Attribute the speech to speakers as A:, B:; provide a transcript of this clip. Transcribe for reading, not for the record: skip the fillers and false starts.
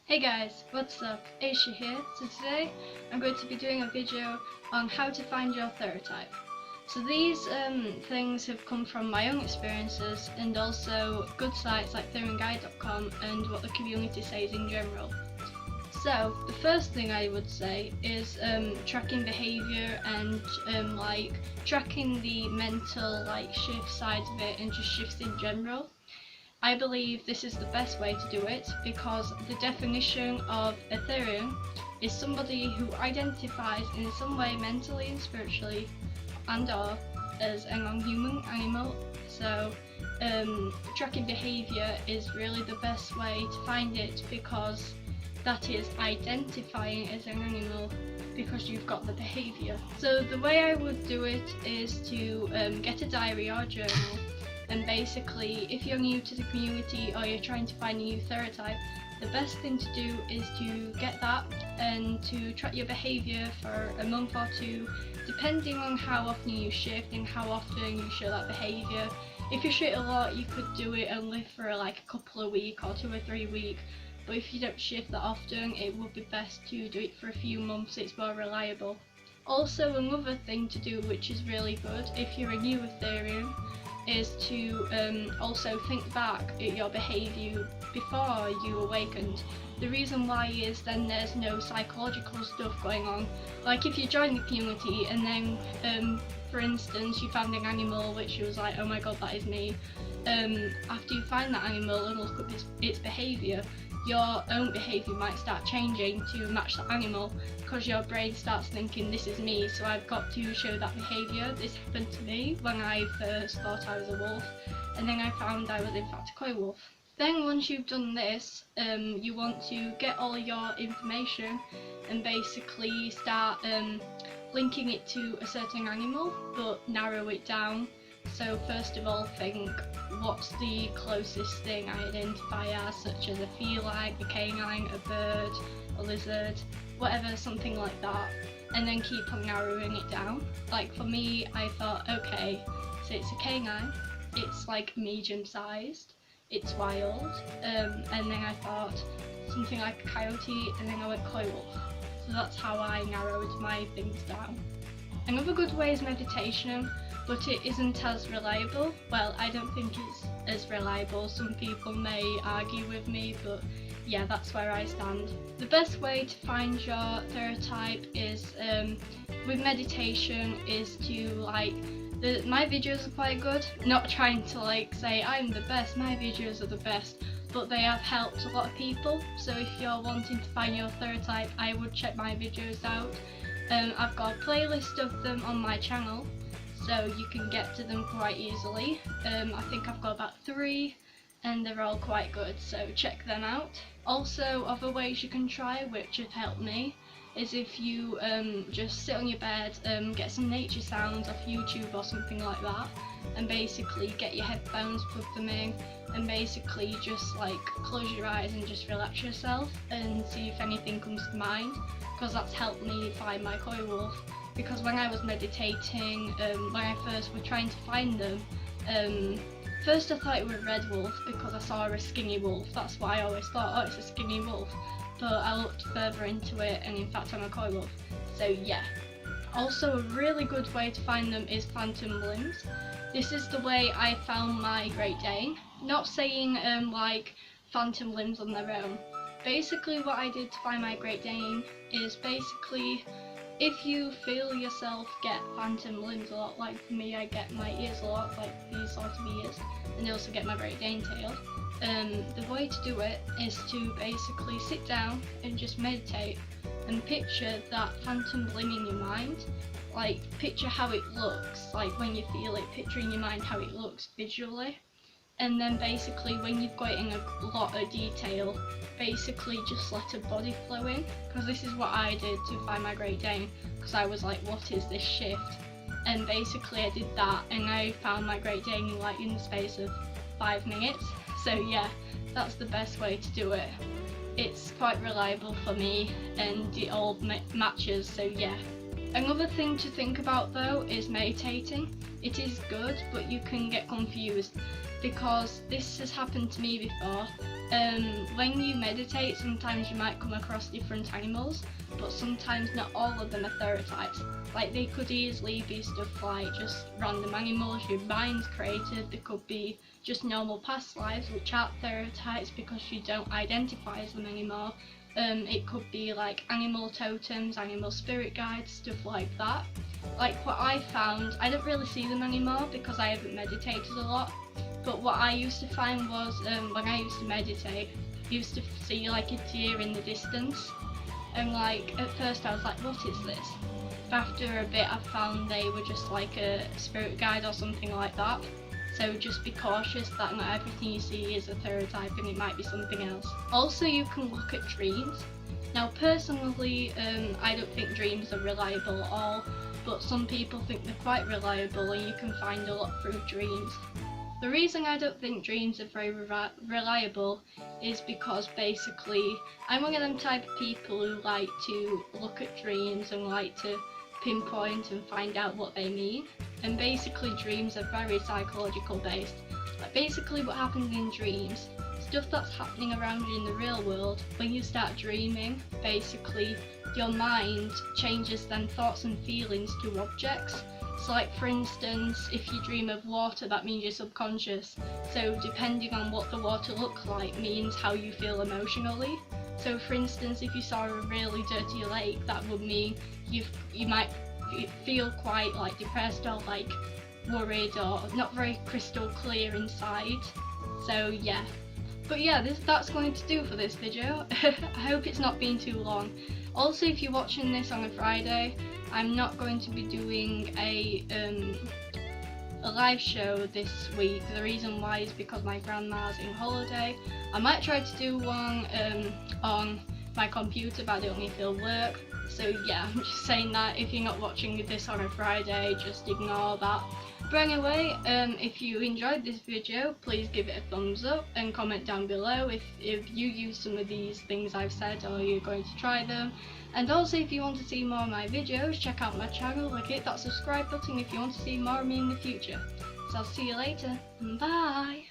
A: Hey guys, what's up? Aisha here. So today I'm going to be doing a video on how to find your theriotype. So these things have come from my own experiences and also good sites like theriotypes.com and what the community says in general. So the first thing I would say is tracking behaviour and tracking the mental shift sides of it and just shifts in general. I believe this is the best way to do it because the definition of Ethereum is somebody who identifies in some way mentally and spiritually and or as a non-human animal. So tracking behaviour is really the best way to find it because that is identifying as an animal because you've got the behaviour. So the way I would do it is to get a diary or journal. And basically, if you're new to the community or you're trying to find a new theriotype, the best thing to do is to get that and to track your behaviour for a month or two, depending on how often you shift and how often you show that behaviour. If you shift a lot, you could do it only for like a couple of weeks or 2 or 3 weeks, but if you don't shift that often, it would be best to do it for a few months, it's more reliable. Also, another thing to do which is really good if you're a new Ethereum is to also think back at your behaviour before you awakened. The reason why is then there's no psychological stuff going on. Like if you join the community and then for instance you found an animal which you was like, oh my god, that is me. After you find that animal and look at its behaviour, your own behaviour might start changing to match the animal because your brain starts thinking, this is me, so I've got to show that behaviour. This happened to me when I first thought I was a wolf, and then I found I was in fact a coy wolf. Then once you've done this, you want to get all your information and basically start linking it to a certain animal, but narrow it down. So first of all, think what's the closest thing I identify as, such as a feline, a canine, a bird, a lizard, whatever, something like that, and then keep on narrowing it down. Like for me, I thought, okay, so it's a canine, it's like medium sized, it's wild, and then I thought something like a coyote, and then I went coy wolf. So that's how I narrowed my things down. Another good way is meditation, but it isn't as reliable. Well, I don't think it's as reliable. Some people may argue with me, but yeah, that's where I stand. The best way to find your theriotype is with meditation is to my videos are quite good. Not trying to say I'm the best, my videos are the best, but they have helped a lot of people. So if you're wanting to find your theriotype, I would check my videos out. I've got a playlist of them on my channel, so you can get to them quite easily. I think I've got about 3 and they're all quite good, so check them out. Also, other ways you can try which have helped me is if you just sit on your bed, get some nature sounds off YouTube or something like that, and basically get your headphones, plug them in, and basically just close your eyes and just relax yourself and see if anything comes to mind, because that's helped me find my coy wolf. Because when I was meditating, when I first was trying to find them, first I thought it was a red wolf because I saw a skinny wolf. That's what I always thought, oh, it's a skinny wolf. But I looked further into it and in fact I'm a coy wolf. So yeah. Also a really good way to find them is phantom limbs. This is the way I found my Great Dane. Not saying phantom limbs on their own. Basically what I did to find my Great Dane is basically, if you feel yourself get phantom limbs a lot, like for me I get my ears a lot, like these sort of ears, and I also get my Great Dane tail. The way to do it is to basically sit down and just meditate and picture that phantom limb in your mind. Picture how it looks, when you feel it, picture in your mind how it looks visually. And then basically when you've got it in a lot of detail, basically just let a body flow in, because this is what I did to find my Great Dane, because I was like, what is this shift? And basically I did that and I found my Great Dane in the space of 5 minutes. So yeah, that's the best way to do it. It's quite reliable for me and it all matches, so yeah. Another thing to think about though is meditating. It is good, but you can get confused because this has happened to me before. When you meditate, sometimes you might come across different animals, but sometimes not all of them are theriotypes. Like, they could easily be stuff like just random animals your mind's created. They could be just normal past lives which aren't theriotypes because you don't identify as them anymore. It could be like animal totems, animal spirit guides, stuff like that. Like, what I found, I don't really see them anymore because I haven't meditated a lot, but what I used to find was when I used to meditate, I used to see like a deer in the distance, and like at first I was like, what is this? But after a bit I found they were just like a spirit guide or something like that. So just be cautious that not everything you see is a theriotype and it might be something else. Also, you can look at dreams. Now personally, I don't think dreams are reliable at all, but some people think they're quite reliable and you can find a lot through dreams. The reason I don't think dreams are very reliable is because basically I'm one of them type of people who like to look at dreams and like to pinpoint and find out what they mean. And basically dreams are very psychological based. Like, basically what happens in dreams, stuff that's happening around you in the real world, when you start dreaming, basically your mind changes them thoughts and feelings to objects. So like, for instance, if you dream of water, that means you're subconscious. So depending on what the water looks like means how you feel emotionally. So for instance, if you saw a really dirty lake, that would mean you might feel quite like depressed or like worried or not very crystal clear inside. So yeah. But yeah, that's going to do for this video. I hope it's not been too long. Also, if you're watching this on a Friday, I'm not going to be doing a live show this week. The reason why is because my grandma's in holiday. I might try to do one on my computer, but I don't know if it'll work. So yeah, I'm just saying that if you're not watching this on a Friday, just ignore that. But anyway, if you enjoyed this video, please give it a thumbs up and comment down below if you use some of these things I've said or you're going to try them. And also, if you want to see more of my videos, check out my channel and hit that subscribe button if you want to see more of me in the future. So I'll see you later, and bye!